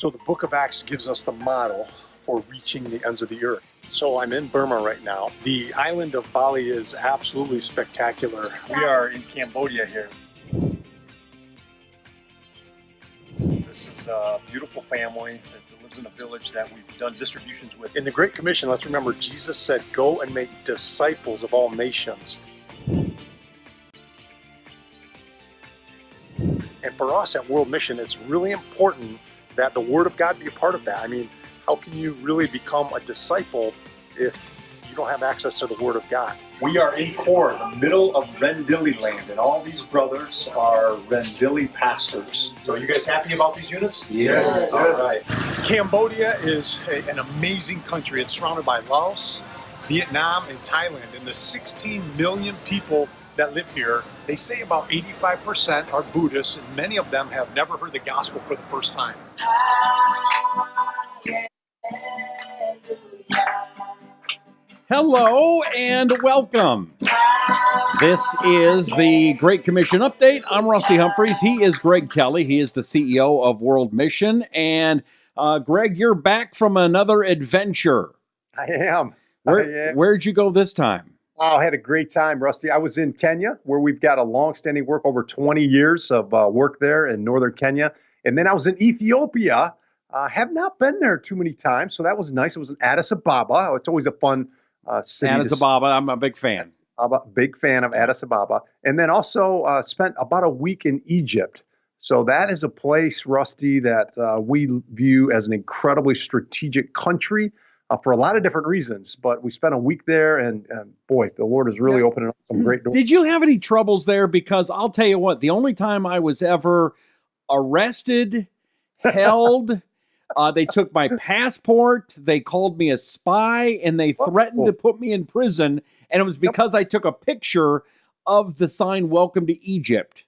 So the book of Acts gives us the model for reaching the ends of the earth. So I'm in Burma right now. The island of Bali is absolutely spectacular. We are in Cambodia here. This is a beautiful family that lives in a village that we've done distributions with. In the Great Commission, let's remember, Jesus said, go and make disciples of all nations. And for us at World Mission, it's really important that the Word of God be a part of that. I mean, how can you really become a disciple if you don't have access to the Word of God? We are in Kor, the middle of Rendili land, and all these brothers are Rendili pastors. So are you guys happy about these units? Yes. All right. Cambodia is an amazing country. It's surrounded by Laos, Vietnam, and Thailand, and the 16 million people that live here, they say about 85% are Buddhists, and many of them have never heard the gospel for the first time. Hello and welcome. This is the Great Commission Update. I'm Rusty Humphries. He is Greg Kelley. He is the CEO of World Mission. And Greg, you're back from another adventure. I am. Where'd you go this time? Oh, I had a great time, Rusty. I was in Kenya, where we've got a long-standing work, over 20 years of work there in northern Kenya. And then I was in Ethiopia. Have not been there too many times, so that was nice. It was in Addis Ababa. It's always a fun city. Addis Ababa, I'm a big fan. Big fan of Addis Ababa. And then also spent about a week in Egypt. So that is a place, Rusty, that we view as an incredibly strategic country. For a lot of different reasons, but we spent a week there, and boy, the Lord is really opening up some great doors. Did you have any troubles there? Because I'll tell you what, the only time I was ever arrested, held, they took my passport, they called me a spy, and they threatened to put me in prison, and it was because I took a picture of the sign, Welcome to Egypt.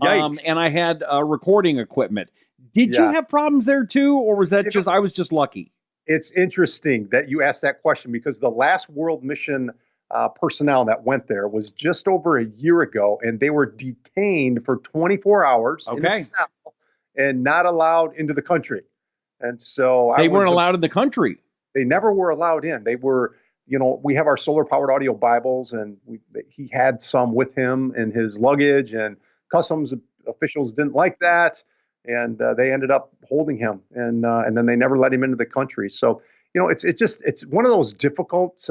Yikes. And I had recording equipment. Did you have problems there too, or was that I was just lucky? It's interesting that you asked that question, because the last World Mission personnel that went there was just over a year ago, and they were detained for 24 hours in a cell and not allowed into the country. And so they weren't allowed in the country. They never were allowed in. They were, we have our solar powered audio Bibles, and he had some with him in his luggage, and customs officials didn't like that. And they ended up holding him, and then they never let him into the country. So, it's one of those difficult,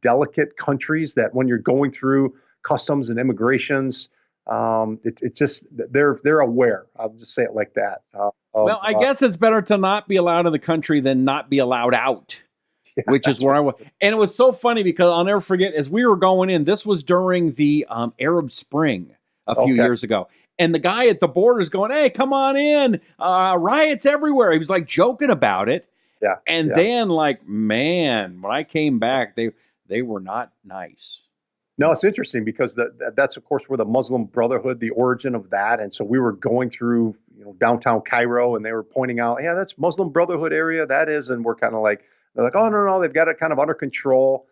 delicate countries that when you're going through customs and immigrations, they're aware. I'll just say it like that. I guess it's better to not be allowed in the country than not be allowed out, which is where I was. And it was so funny because I'll never forget, as we were going in, this was during the Arab Spring a few years ago. And the guy at the border is going, hey, come on in. Riots everywhere. He was like joking about it. Yeah. And then man, when I came back, they were not nice. No, it's interesting because that's, of course, where the Muslim Brotherhood, the origin of that. And so we were going through, downtown Cairo, and they were pointing out, yeah, that's Muslim Brotherhood area. That is. And we're kind of like, they're like, oh, no, they've got it kind of under control.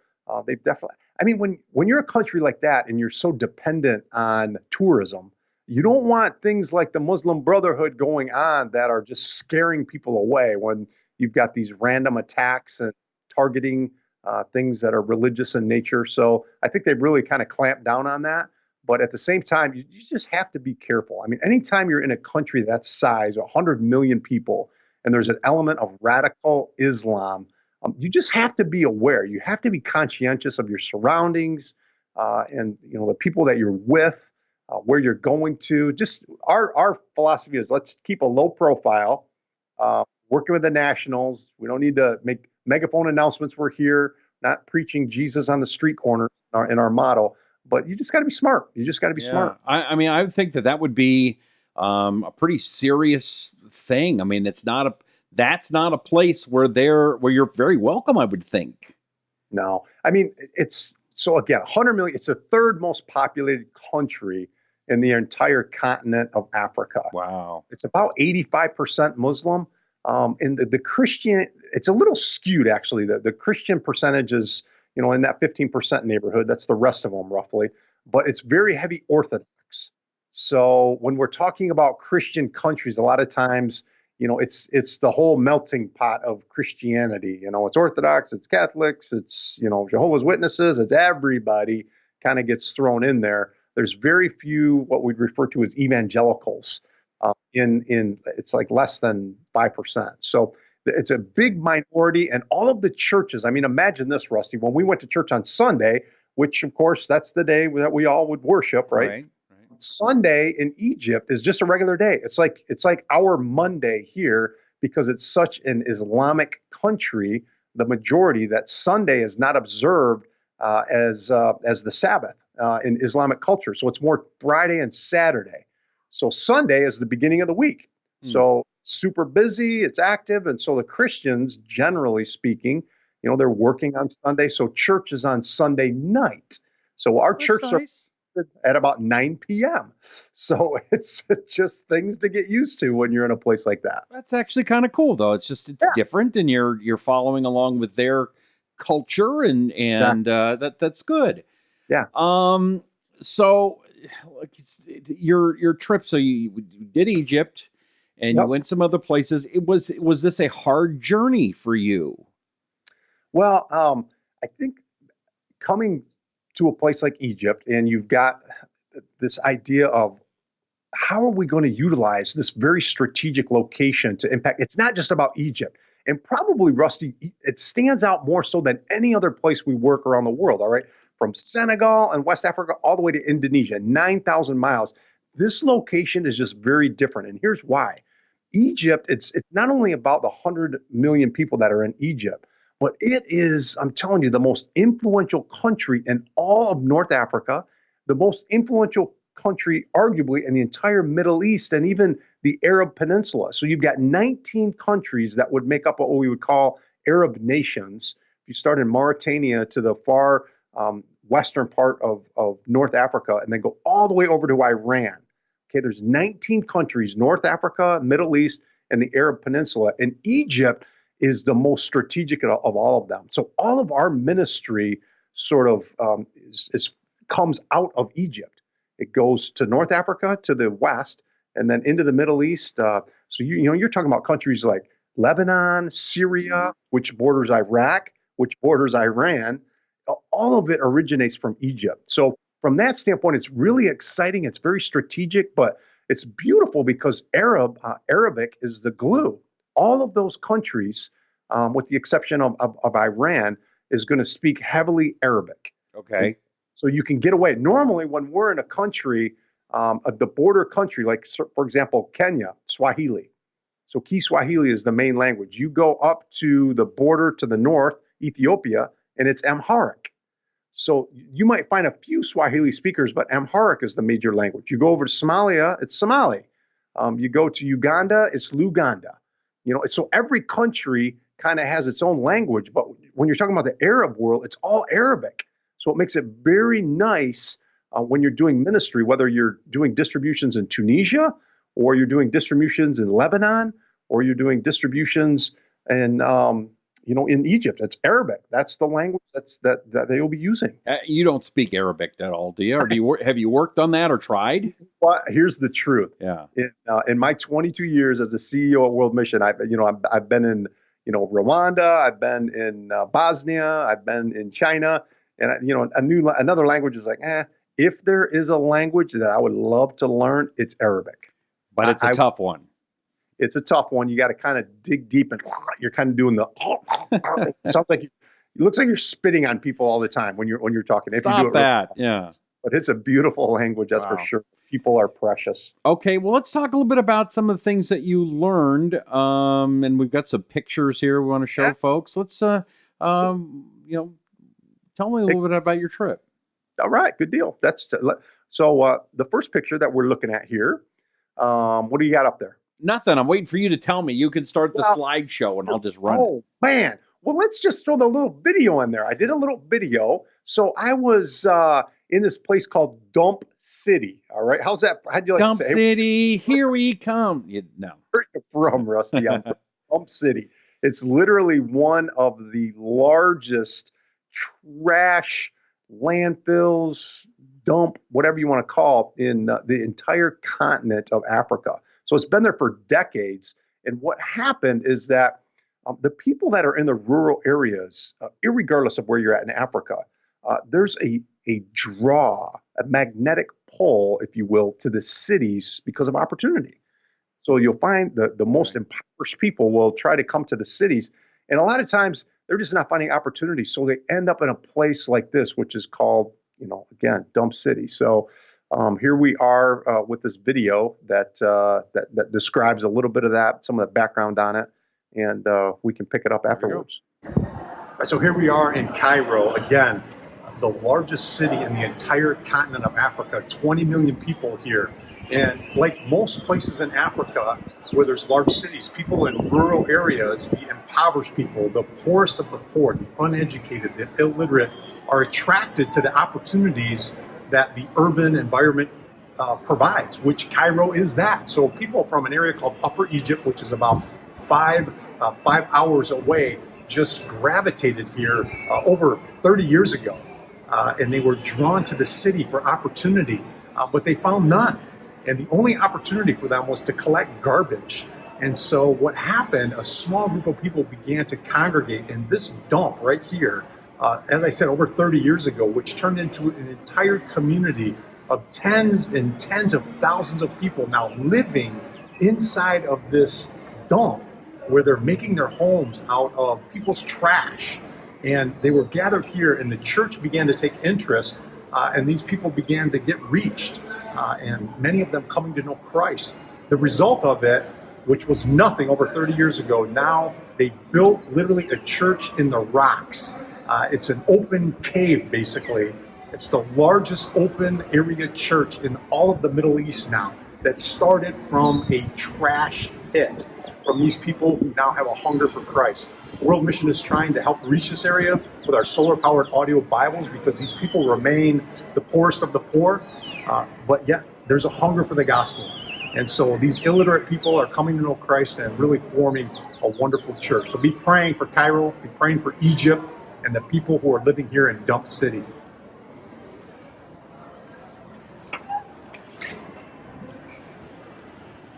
They've definitely, I mean, when you're a country like that and you're so dependent on tourism, you don't want things like the Muslim Brotherhood going on that are just scaring people away when you've got these random attacks and targeting things that are religious in nature. So I think they've really kind of clamped down on that. But at the same time, you just have to be careful. I mean, anytime you're in a country that size, 100 million people, and there's an element of radical Islam, you just have to be aware. You have to be conscientious of your surroundings and the people that you're with. Where you're going to. Just our philosophy is, let's keep a low profile, working with the nationals. We don't need to make megaphone announcements. We're here, not preaching Jesus on the street corner in our model, but you just got to be smart. You just got to be smart. I mean, I would think that would be a pretty serious thing. I mean, that's not a place where you're very welcome, I would think. No, I mean, so again, 100 million, it's the third most populated country in the entire continent of Africa. Wow. It's about 85% Muslim. And the Christian, it's a little skewed, actually. The Christian percentage is, in that 15% neighborhood. That's the rest of them, roughly. But it's very heavy Orthodox. So when we're talking about Christian countries, a lot of times, it's the whole melting pot of Christianity. It's Orthodox, it's Catholics, it's, Jehovah's Witnesses, it's everybody kind of gets thrown in there. There's very few what we'd refer to as evangelicals. It's like less than 5%. So it's a big minority, and all of the churches. I mean, imagine this, Rusty. When we went to church on Sunday, which of course that's the day that we all would worship, right? Sunday in Egypt is just a regular day. It's like our Monday here, because it's such an Islamic country, the majority, that Sunday is not observed as the Sabbath in Islamic culture. So it's more Friday and Saturday. So Sunday is the beginning of the week. So super busy, it's active. And so the Christians, generally speaking, they're working on Sunday. So church is on Sunday night. So our church service at about 9 p.m. So it's just things to get used to when you're in a place like that. That's actually kind of cool, though. It's different, and you're following along with their culture, and that's good. Yeah. So like your trip. So you did Egypt, and you went some other places. Was this a hard journey for you? Well, I think coming to a place like Egypt, and you've got this idea of how are we going to utilize this very strategic location to impact. It's not just about Egypt, and probably, Rusty, it stands out more so than any other place we work around the world. All right, from Senegal and West Africa all the way to Indonesia, 9,000 miles. This location is just very different, and here's why. Egypt, it's not only about the 100 million people that are in Egypt, but it is, I'm telling you, the most influential country in all of North Africa, the most influential country, arguably, in the entire Middle East and even the Arab Peninsula. So you've got 19 countries that would make up what we would call Arab nations. If you start in Mauritania to the far western part of North Africa and then go all the way over to Iran. Okay, there's 19 countries, North Africa, Middle East, and the Arab Peninsula. And Egypt is the most strategic of all of them. So all of our ministry sort of comes out of Egypt. It goes to North Africa, to the west, and then into the Middle East. So you're talking about countries like Lebanon, Syria, which borders Iraq, which borders Iran. All of it originates from Egypt. So from that standpoint, it's really exciting. It's very strategic, but it's beautiful because Arabic is the glue. All of those countries, with the exception of Iran, is going to speak heavily Arabic. Okay. So you can get away. Normally, when we're in a country, the border country, like, for example, Kenya, Swahili. So Kiswahili is the main language. You go up to the border to the north, Ethiopia, and it's Amharic. So you might find a few Swahili speakers, but Amharic is the major language. You go over to Somalia, it's Somali. You go to Uganda, it's Luganda. So every country kind of has its own language, but when you're talking about the Arab world, it's all Arabic. So it makes it very nice when you're doing ministry, whether you're doing distributions in Tunisia, or you're doing distributions in Lebanon, or you're doing distributions in in Egypt. It's Arabic. That's the language that they will be using. You don't speak Arabic at all, do you? Or have you worked on that or tried? Well, here's the truth. Yeah. In my 22 years as a CEO at World Mission, I've been in Rwanda, I've been in Bosnia, I've been in China, and another language is like, if there is a language that I would love to learn, it's Arabic. But it's a tough one. It's a tough one. You got to kind of dig deep, and you're kind of doing the. Sounds like it looks like you're spitting on people all the time when you're talking. If Stop you do it that. right. Yeah. But it's a beautiful language, that's for sure. People are precious. Okay, well, let's talk a little bit about some of the things that you learned. And we've got some pictures here we want to show folks. Let's tell me a little bit about your trip. All right, good deal. So the first picture that we're looking at here. What do you got up there? Nothing. I'm waiting for you to tell me. You can start the slideshow, and I'll just run it. Oh, man. Well, let's just throw the little video in there. I did a little video. So I was in this place called Dump City. All right. How'd you like Dump to say? City, here we come. No. Where are you from, Rusty? I'm from Dump City. It's literally one of the largest trash landfills, dump, whatever you want to call, in the entire continent of Africa. So it's been there for decades. And what happened is that the people that are in the rural areas, irregardless of where you're at in Africa, there's a draw, a magnetic pull, if you will, to the cities because of opportunity. So you'll find the most impoverished people will try to come to the cities. And a lot of times they're just not finding opportunities. So they end up in a place like this, which is called, again, Dump City. So here we are with this video that describes a little bit of that, some of the background on it. And we can pick it up afterwards. Right, so here we are in Cairo, again, the largest city in the entire continent of Africa, 20 million people here. And like most places in Africa where there's large cities, people in rural areas, the impoverished people, the poorest of the poor, the uneducated, the illiterate, are attracted to the opportunities that the urban environment provides, which Cairo is that. So people from an area called Upper Egypt, which is about 5 hours away, just gravitated here over 30 years ago. And they were drawn to the city for opportunity, but they found none. And the only opportunity for them was to collect garbage. And so what happened, a small group of people began to congregate in this dump right here, as I said, over 30 years ago, which turned into an entire community of tens and tens of thousands of people now living inside of this dump where they're making their homes out of people's trash. And they were gathered here, and the church began to take interest, and these people began to get reached, and many of them coming to know Christ. The result of it, which was nothing over 30 years ago, now they built literally a church in the rocks. It's an open cave, basically. It's the largest open area church in all of the Middle East now, that started from a trash pit, from these people who now have a hunger for Christ. World Mission is trying to help reach this area with our solar-powered audio Bibles, because these people remain the poorest of the poor, but yet there's a hunger for the gospel. And so these illiterate people are coming to know Christ and really forming a wonderful church. So be praying for Cairo, be praying for Egypt, and the people who are living here in Dump City.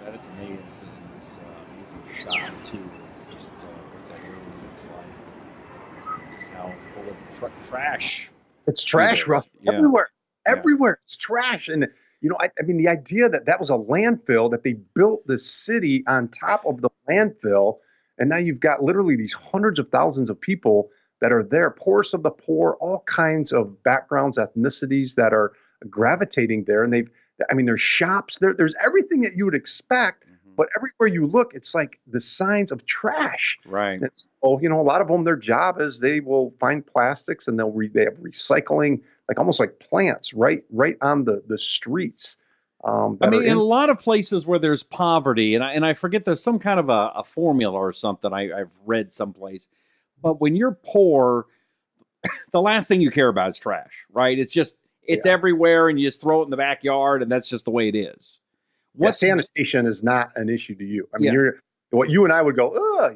That is amazing. This amazing shot too, of just what that area looks like, and just how full of trash. It's trash, Russ. Yeah. Everywhere. It's trash. And, I mean, the idea that was a landfill, that they built the city on top of the landfill, and now you've got literally these hundreds of thousands of people that are there, poorest of the poor, all kinds of backgrounds, ethnicities that are gravitating there. And there's shops, there's everything that you would expect, but everywhere you look, it's like the signs of trash. Right. And a lot of them, their job is they will find plastics, and they have recycling, like almost like plants right on the streets. In a lot of places where there's poverty, and I forget, there's some kind of a formula or something I've read someplace, but when you're poor, the last thing you care about is trash, right? It's everywhere, and you just throw it in the backyard, and that's just the way it is. Sanitation is not an issue to you. I mean, what you and I would go,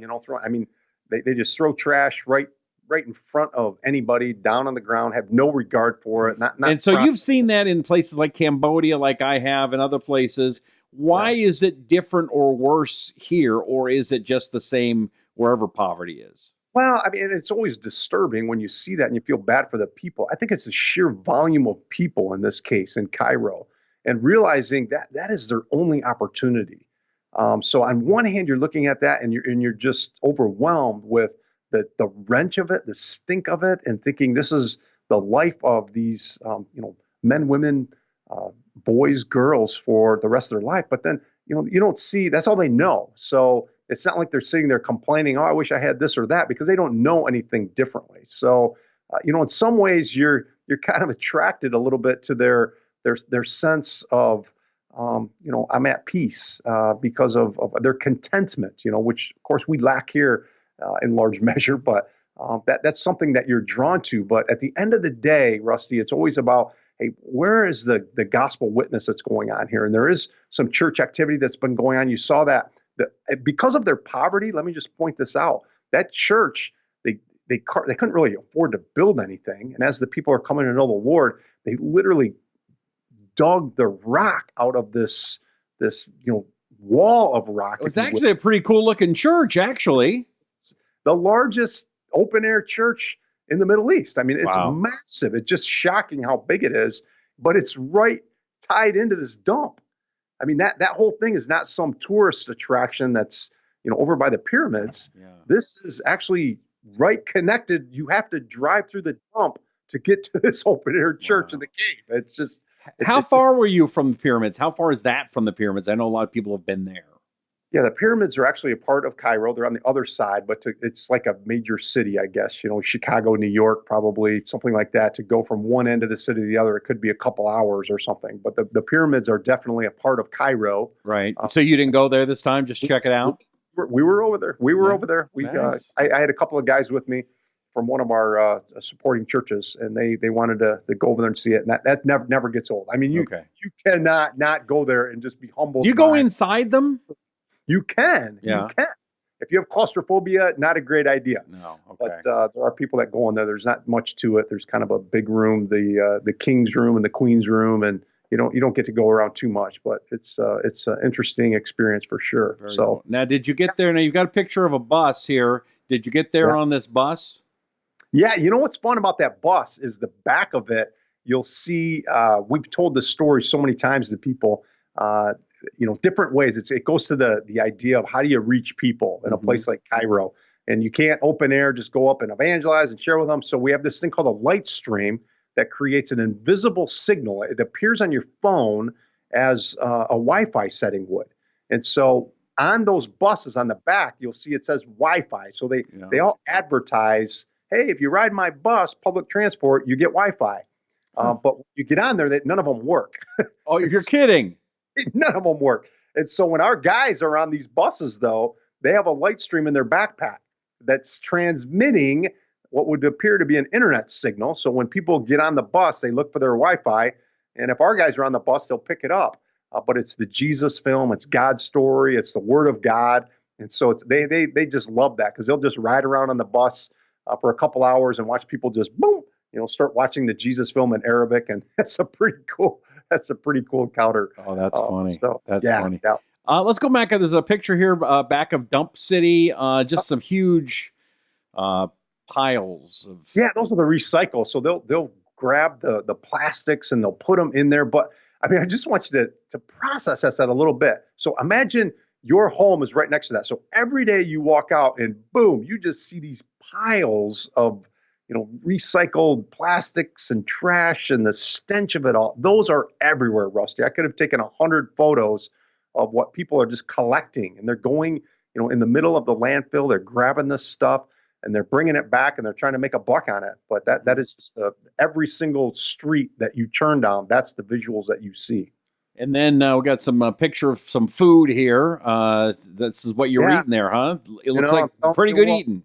they just throw trash right in front of anybody, down on the ground, have no regard for it. And so you've seen that in places like Cambodia, like I have, and other places. Why is it different or worse here, or is it just the same wherever poverty is? Well, I mean, it's always disturbing when you see that and you feel bad for the people. I think it's the sheer volume of people in this case in Cairo, and realizing that is their only opportunity. So on one hand, you're looking at that and you're just overwhelmed with the wrench of it, the stink of it, and thinking this is the life of these men, women, boys, girls for the rest of their life. But then you don't see, that's all they know. So it's not like they're sitting there complaining, oh, I wish I had this or that, because they don't know anything differently. So in some ways you're kind of attracted a little bit to their sense of I'm at peace because of their contentment, which of course we lack here in large measure, but that's something that you're drawn to. But at the end of the day, Rusty, it's always about, hey, where is the gospel witness that's going on here? And there is some church activity that's been going on. You saw that because of their poverty. Let me just point this out. That church, they couldn't really afford to build anything. And as the people are coming to know the Lord, they literally dug the rock out of this wall of rock. It was actually a pretty cool looking church, actually. The largest open air church in the Middle East. I mean, it's Wow. massive. It's just shocking how big it is, but it's right tied into this dump. I mean, that whole thing is not some tourist attraction that's, over by the pyramids. Yeah. This is actually right connected. You have to drive through the dump to get to this open air church in the cave. It's just. How far were you from the pyramids? How far is that from the pyramids? I know a lot of people have been there. Yeah, the pyramids are actually a part of Cairo. They're on the other side, but it's like a major city, I guess. Chicago, New York, probably something like that. To go from one end of the city to the other, it could be a couple hours or something. But the pyramids are definitely a part of Cairo. Right. So you didn't go there this time? Just check it out? We were over there. We were over there. Nice. I had a couple of guys with me from one of our supporting churches, and they wanted to go over there and see it. And that never gets old. I mean, you cannot not go there and just be humbled. Do you go inside them? You can. Yeah. You can. If you have claustrophobia, not a great idea. No. Okay. But there are people that go in there. There's not much to it. There's kind of a big room, the king's room and the queen's room, and you don't get to go around too much. But it's an interesting experience for sure. Very cool. Now, did you get there? Now you've got a picture of a bus here. Did you get there on this bus? Yeah. You know what's fun about that bus is the back of it. You'll see. We've told this story so many times to people. Different ways. It goes to the idea of how do you reach people in a place like Cairo, and you can't open air, just go up and evangelize and share with them. So we have this thing called a light stream that creates an invisible signal. It appears on your phone as a Wi-Fi setting would. And so on those buses on the back, you'll see it says Wi-Fi. So they all advertise, hey, if you ride my bus, public transport, you get Wi-Fi. But when you get on there, none of them work. Oh, you're kidding. None of them work. And so when our guys are on these buses, though, they have a light stream in their backpack that's transmitting what would appear to be an internet signal. So when people get on the bus, they look for their Wi-Fi. And if our guys are on the bus, they'll pick it up. But it's the Jesus film. It's God's story. It's the Word of God. And so they just love that because they'll just ride around on the bus for a couple hours and watch people just boom, start watching the Jesus film in Arabic. And that's a pretty cool encounter. Oh, that's funny. So, that's funny. Yeah. Let's go back. There's a picture here back of Dump City. Just some huge piles of. Yeah, those are the recycles. So they'll grab the plastics and they'll put them in there. But I mean, I just want you to process that a little bit. So imagine your home is right next to that. So every day you walk out and boom, you just see these piles of recycled plastics and trash and the stench of it all. Those are everywhere, Rusty. I could have taken 100 photos of what people are just collecting, and they're going, in the middle of the landfill. They're grabbing this stuff and they're bringing it back and they're trying to make a buck on it. But that is just every single street that you turn down. That's the visuals that you see. And then we got some picture of some food here. This is what you're eating there, huh? It looks like pretty good eating.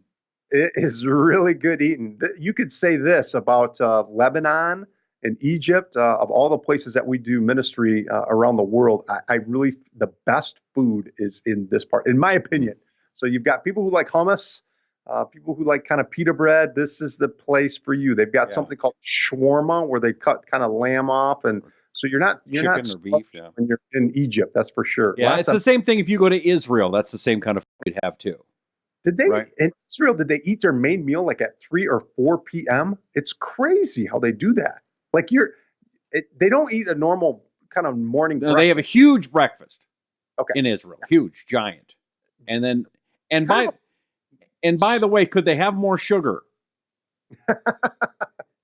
It is really good eating. You could say this about Lebanon and Egypt, of all the places that we do ministry around the world. I really, the best food is in this part, in my opinion. So you've got people who like hummus, people who like kind of pita bread. This is the place for you. They've got something called shawarma where they cut kind of lamb off, and so you're not chicken or beef. Yeah. When you're in Egypt, that's for sure. Yeah, it's the same thing if you go to Israel. That's the same kind of food you'd have too. Did they in Israel? Did they eat their main meal like at 3 or 4 p.m.? It's crazy how they do that. Like they don't eat a normal kind of morning. No, they have a huge breakfast. In Israel, huge, giant, and then by the way, could they have more sugar?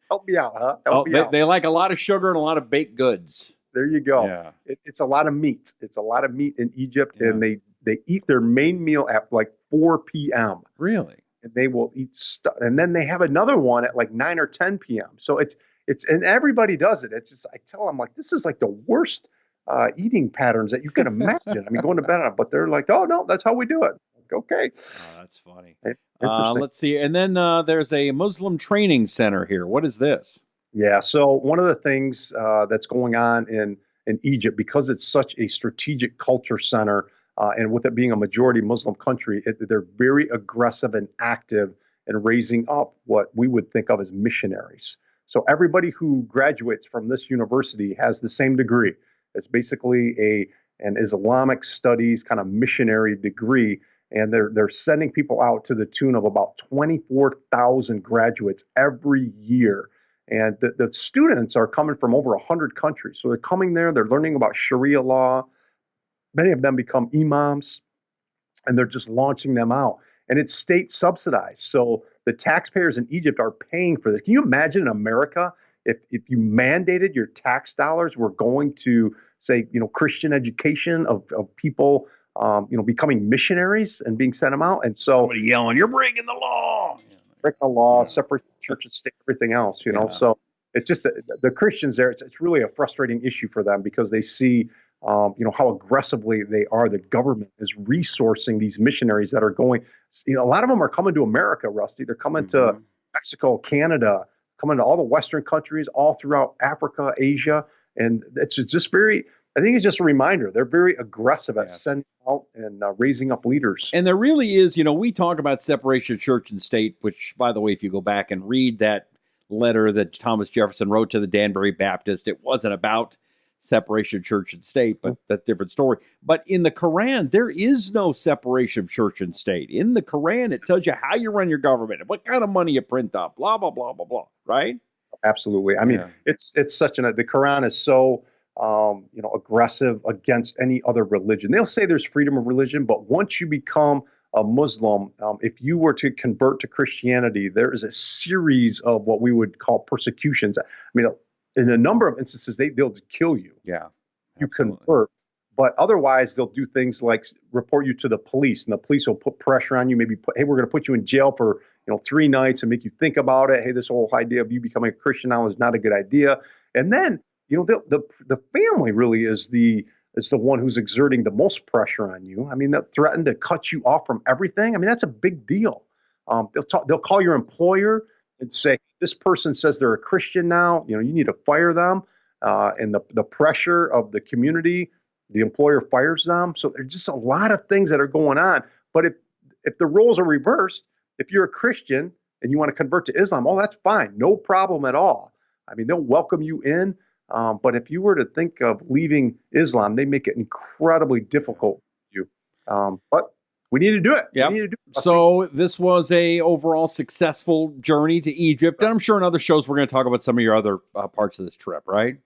Help me out, huh? Help me out. They like a lot of sugar and a lot of baked goods. There you go. Yeah. It's a lot of meat. It's a lot of meat in Egypt, and they eat their main meal at like 4 p.m. Really? And they will eat stuff, and then they have another one at like 9 or 10 p.m. So it's and everybody does it. It's just I tell them like this is like the worst eating patterns that you can imagine. I mean, going to bed on it, but they're like, oh no, that's how we do it. Like, okay. Oh, that's funny. Let's see. And then there's a Muslim training center here. What is this? Yeah. So one of the things that's going on in Egypt, because it's such a strategic culture center, and with it being a majority Muslim country, they're very aggressive and active in raising up what we would think of as missionaries. So everybody who graduates from this university has the same degree. It's basically and Islamic studies kind of missionary degree. And they're sending people out to the tune of about 24,000 graduates every year. And the students are coming from over 100 countries. So they're coming there, they're learning about Sharia law. Many of them become imams, and they're just launching them out. And it's state subsidized. So the taxpayers in Egypt are paying for this. Can you imagine in America if you mandated your tax dollars were going to, say, Christian education of people, becoming missionaries and being sent them out? And so Somebody yelling, "You're breaking the law!" Breaking the law, separation of church and state, everything else. So it's just the Christians there. It's really a frustrating issue for them because they see, how aggressively the government is resourcing these missionaries that are going. A lot of them are coming to America, Rusty. They're coming to Mexico, Canada, coming to all the Western countries, all throughout Africa, Asia, and it's just very. I think it's just a reminder. They're very aggressive at sending out and raising up leaders. And there really is, we talk about separation of church and state, which, by the way, if you go back and read that letter that Thomas Jefferson wrote to the Danbury Baptist, it wasn't about separation of church and state, but that's a different story. But in the Quran, there is no separation of church and state. In the Quran, it tells you how you run your government, what kind of money you print up, blah, blah, blah, blah, blah, right? Absolutely. I mean, it's such the Quran is so aggressive against any other religion. They'll say there's freedom of religion, but once you become a Muslim, if you were to convert to Christianity, there is a series of what we would call persecutions. I mean, in a number of instances, they'll kill you. Yeah, you convert, but otherwise they'll do things like report you to the police, and the police will put pressure on you. Maybe hey, we're going to put you in jail for 3 nights and make you think about it. Hey, this whole idea of you becoming a Christian now is not a good idea. And then the family really is the one who's exerting the most pressure on you. I mean, they'll threaten to cut you off from everything. I mean, that's a big deal. They'll call your employer and say, this person says they're a Christian now. You need to fire them. And the pressure of the community, the employer fires them. So there's just a lot of things that are going on. But if the roles are reversed, if you're a Christian and you want to convert to Islam, that's fine. No problem at all. I mean, they'll welcome you in. But if you were to think of leaving Islam, they make it incredibly difficult for you. But we need to do it. Yeah. So this was a overall successful journey to Egypt. And I'm sure in other shows, we're going to talk about some of your other parts of this trip, right?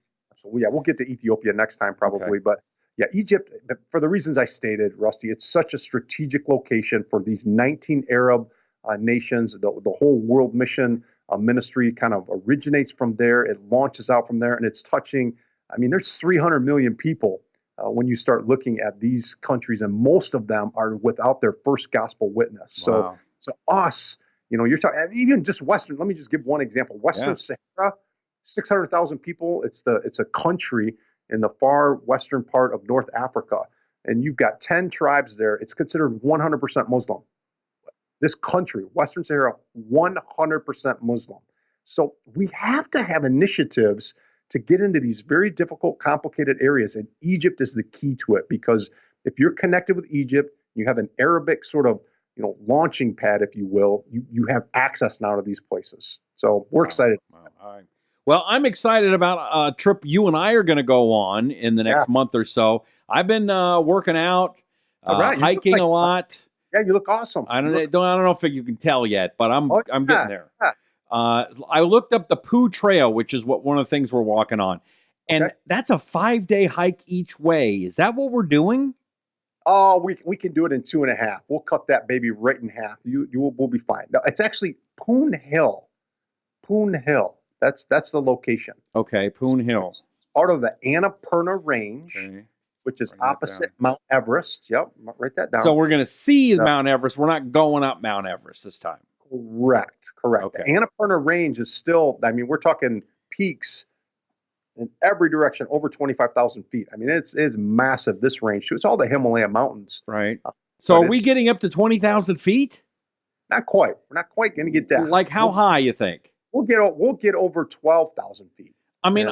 So we'll get to Ethiopia next time probably. Okay. But yeah, Egypt, for the reasons I stated, Rusty, it's such a strategic location for these 19 Arab nations. The whole world mission ministry kind of originates from there. It launches out from there, and it's touching. I mean, there's 300 million people when you start looking at these countries, and most of them are without their first gospel witness. Wow. So us, you're talking even just Western. Let me just give one example. Western Sahara, 600,000 people. It's a country in the far western part of North Africa, and you've got 10 tribes there. It's considered 100% Muslim. This country, Western Sahara, 100% Muslim. So we have to have initiatives to get into these very difficult, complicated areas. And Egypt is the key to it, because if you're connected with Egypt, you have an Arabic sort of, launching pad, if you will, you have access now to these places. So we're excited. All right. Well, I'm excited about a trip you and I are going to go on in the next month or so. I've been working out, hiking a lot. Yeah, you look awesome. I don't know if you can tell yet, but I'm getting there. Yeah. I looked up the Pooh Trail, which is one of the things we're walking on, and that's a 5-day hike each way. Is that what we're doing? Oh, we can do it in 2.5. We'll cut that baby right in half. We'll be fine. No, it's actually Poon Hill. Poon Hill. That's the location. Okay, Poon Hill. It's part of the Annapurna Range. Okay. Which is opposite Mount Everest. Yep, write that down. So we're going to see Mount Everest. We're not going up Mount Everest this time. Correct. Okay. The Annapurna Range is still, we're talking peaks in every direction, over 25,000 feet. I mean, it's massive, this range too. It's all the Himalaya mountains. Right. So are we getting up to 20,000 feet? Not quite. We're not quite going to get that. Like how high, you think? We'll get over 12,000 feet. I mean,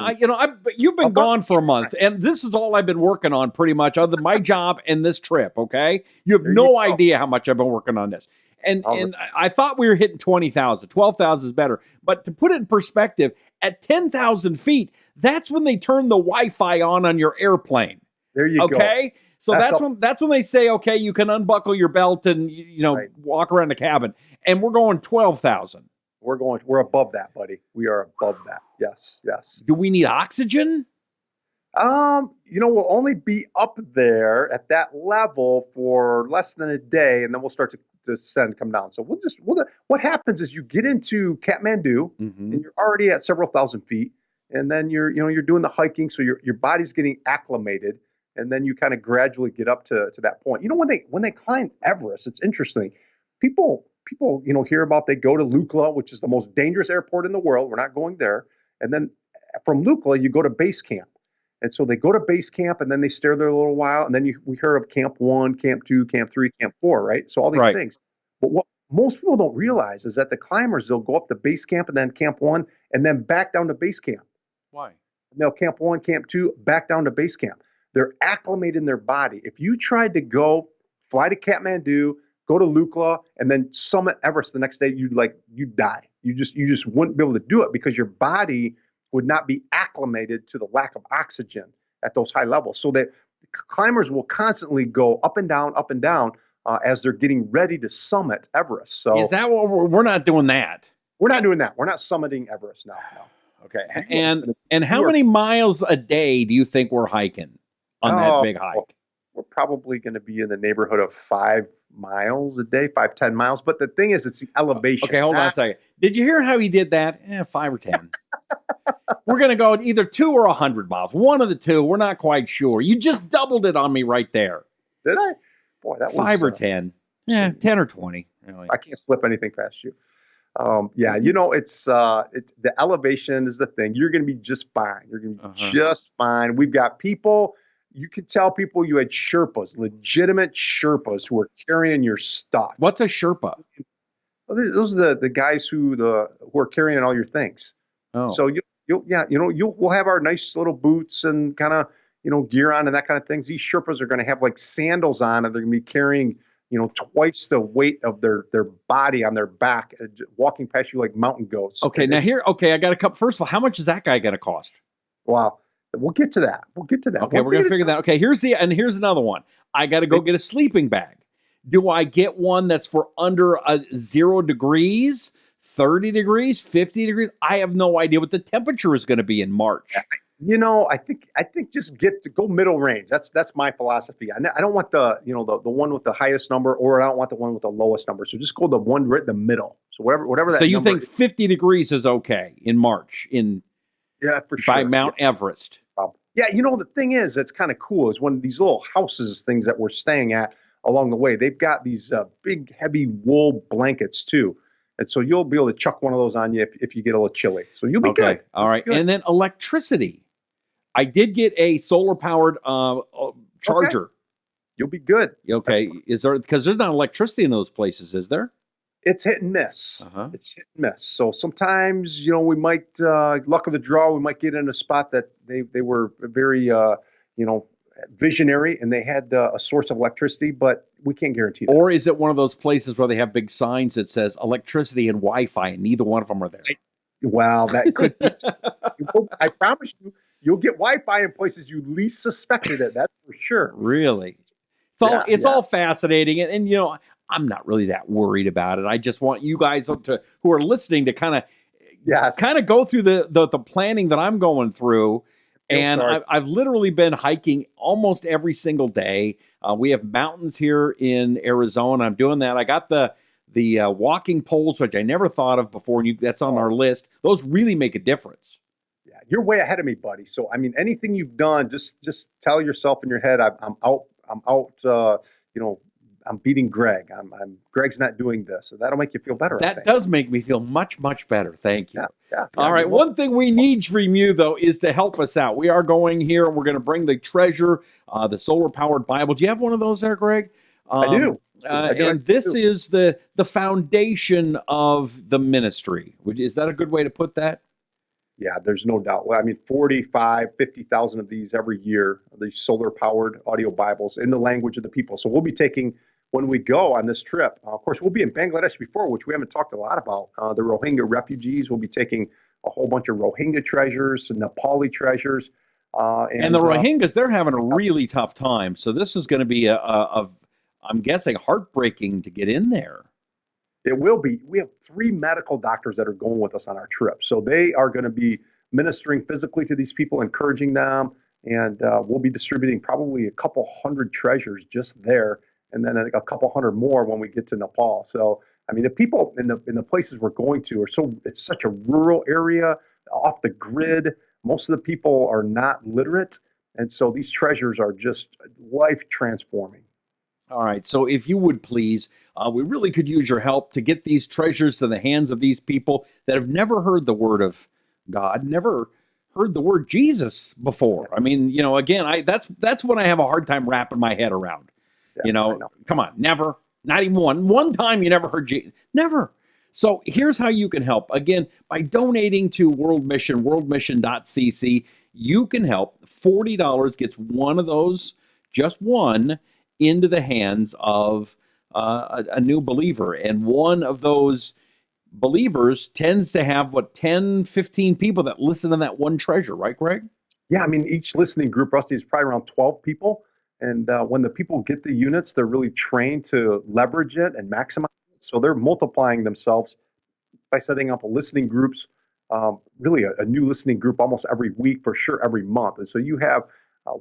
you've been gone for a month, and this is all I've been working on pretty much, other than my job and this trip, okay? You have no idea how much I've been working on this. And I thought we were hitting 20,000. 12,000 is better. But to put it in perspective, at 10,000 feet, that's when they turn the Wi-Fi on your airplane. There you go. Okay. So that's when they say, okay, you can unbuckle your belt and Right. walk around the cabin. And we're going 12,000. We're above that, buddy. We are above that. Yes, yes. Do we need oxygen? We'll only be up there at that level for less than a day, and then we'll start to descend, come down. So what happens is you get into Kathmandu, Mm-hmm. and you're already at several thousand feet, and then you're doing the hiking, so your body's getting acclimated, and then you kind of gradually get up to that point. When they climb Everest, it's interesting. People hear about, they go to Lukla, which is the most dangerous airport in the world. We're not going there. And then from Lukla, you go to base camp. And so they go to base camp, and then they stay there a little while, and then we heard of Camp 1, Camp 2, Camp 3, Camp 4, right? So all these Right. things. But what most people don't realize is that the climbers, they'll go up to base camp and then Camp 1, and then back down to base camp. Why? They'll Camp 1, Camp 2, back down to base camp. They're acclimating their body. If you tried to fly to Kathmandu, go to Lukla, and then summit Everest the next day, you'd die. You just wouldn't be able to do it because your body would not be acclimated to the lack of oxygen at those high levels. So that climbers will constantly go up and down as they're getting ready to summit Everest. So is that what we're not doing that? We're not doing that. We're not summiting Everest now. No. Okay. And how many miles a day do you think we're hiking on that big hike? We're probably going to be in the neighborhood of 5 miles a day, 10 miles. But the thing is, it's the elevation. Okay, hold on a second. Did you hear how he did that? 5 or 10. We're going to go either 2 or 100 miles. One of the two. We're not quite sure. You just doubled it on me right there. Did I? Boy, that was 5 or 10. Yeah, 10 or 20. Really. I can't slip anything past you. It's the elevation is the thing. You're going to be just fine. You're going to be just fine. We've got people. You could tell people you had Sherpas, legitimate Sherpas who are carrying your stuff. What's a Sherpa? Well, those are the guys who are carrying all your things. Oh. So we'll have our nice little boots and kind of gear on and that kind of things. These Sherpas are going to have like sandals on, and they're going to be carrying twice the weight of their body on their back, walking past you like mountain goats. Okay, I got a couple. First of all, how much is that guy going to cost? Wow. We'll get to that. Okay, we're going to figure that out. Okay, here's another one. I got to go get a sleeping bag. Do I get one that's for under 0 degrees, 30 degrees, 50 degrees? I have no idea what the temperature is going to be in March. I think just go middle range. That's my philosophy. I don't want the one with the highest number, or I don't want the one with the lowest number. So just go the one right in the middle. So whatever that. So you number think 50 degrees is okay in March for sure. by Mount Everest? The thing is, that's kind of cool, is one of these little things that we're staying at along the way. They've got these big, heavy wool blankets too. And so you'll be able to chuck one of those on you if you get a little chilly. So you'll be good. All right. And then electricity. I did get a solar-powered charger. Okay. You'll be good. Okay. Is there, because there's not electricity in those places, is there? It's hit and miss. It's hit and miss. So sometimes, we might, luck of the draw, we might get in a spot that they were very, visionary, and they had a source of electricity, but we can't guarantee that. Or is it one of those places where they have big signs that says electricity and Wi-Fi, and neither one of them are there? Well, that could be. I promise you'll get Wi-Fi in places you least suspected it. That's for sure. Really? It's all fascinating. And I'm not really that worried about it. I just want you guys who are listening to kind of go through the planning that I'm going through. And I've literally been hiking almost every single day. We have mountains here in Arizona. I'm doing that. I got the walking poles, which I never thought of before. That's on our list. Those really make a difference. Yeah, you're way ahead of me, buddy. So, I mean, anything you've done, just tell yourself in your head, I'm out. I'm beating Greg. Greg's not doing this. So that'll make you feel better. That does make me feel much, much better. Thank you. Yeah. All right. One thing we need from you, though, is to help us out. We are going here, and we're going to bring the treasure, the solar-powered Bible. Do you have one of those there, Greg? I do. And this is the foundation of the ministry. Is that a good way to put that? Yeah, there's no doubt. Well, I mean, 50,000 of these every year, these solar-powered audio Bibles in the language of the people. So we'll be taking, when we go on this trip, of course, we'll be in Bangladesh before, which we haven't talked a lot about. The Rohingya refugees. We'll be taking a whole bunch of Rohingya treasures, some Nepali treasures. And the Rohingyas, they're having a really tough time. So this is going to be I'm guessing, heartbreaking to get in there. It will be. We have 3 medical doctors that are going with us on our trip. So they are going to be ministering physically to these people, encouraging them. And we'll be distributing probably a couple hundred treasures just there, and then a couple hundred more when we get to Nepal. So, I mean, the people in the places we're going to it's such a rural area, off the grid. Most of the people are not literate. And so these treasures are just life transforming. All right. So if you would please, we really could use your help to get these treasures to the hands of these people that have never heard the word of God, never heard the word Jesus before. I mean, again, that's what I have a hard time wrapping my head around. Yeah, Come on, never, not even one time you never heard Jesus, never. So here's how you can help. Again, by donating to World Mission, worldmission.cc, you can help. $40 gets one of those, just one, into the hands of a new believer. And one of those believers tends to have 10, 15 people that listen to that one treasure, right, Greg? Yeah, I mean, each listening group, Rusty, is probably around 12 people. And when the people get the units, they're really trained to leverage it and maximize it. So they're multiplying themselves by setting up listening groups, really a new listening group almost every week, for sure every month. And so you have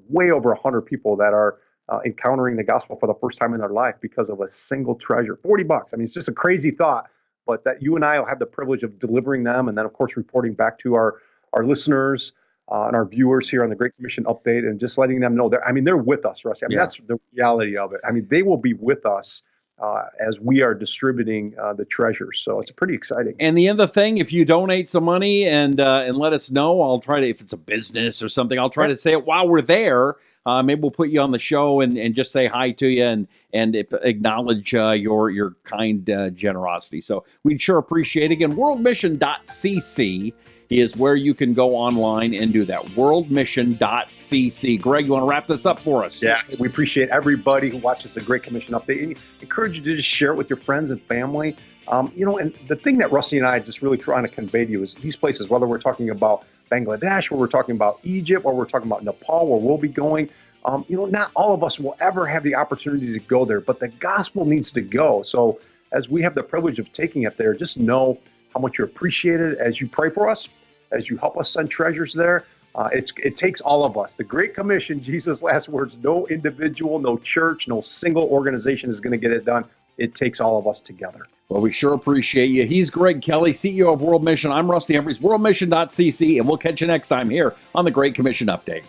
way over 100 people that are encountering the gospel for the first time in their life because of a single treasure. $40. I mean, it's just a crazy thought, but that you and I will have the privilege of delivering them, and then, of course, reporting back to our listeners and our viewers here on the Great Commission Update, and just letting them know they're with us, Rusty. I mean, That's the reality of it. I mean, they will be with us as we are distributing the treasures. So it's pretty exciting. And the other thing, if you donate some money and let us know, I'll try to, if it's a business or something, I'll try to say it while we're there. Maybe we'll put you on the show and just say hi to you and acknowledge your kind generosity. So we'd sure appreciate it. Again, worldmission.cc is where you can go online and do that. Worldmission.cc. Greg, you want to wrap this up for us? Yeah, we appreciate everybody who watches the Great Commission Update, and encourage you to just share it with your friends and family. And the thing that Rusty and I just really trying to convey to you is these places, whether we're talking about Bangladesh, where we're talking about Egypt, or we're talking about Nepal, where we'll be going. Not all of us will ever have the opportunity to go there, but the gospel needs to go. So as we have the privilege of taking it there, just know how much you're appreciated as you pray for us, as you help us send treasures there. It takes all of us. The Great Commission, Jesus' last words, no individual, no church, no single organization is going to get it done. It takes all of us together. Well, we sure appreciate you. He's Greg Kelley, CEO of World Mission. I'm Rusty Humphries, worldmission.cc, and we'll catch you next time here on the Great Commission Update.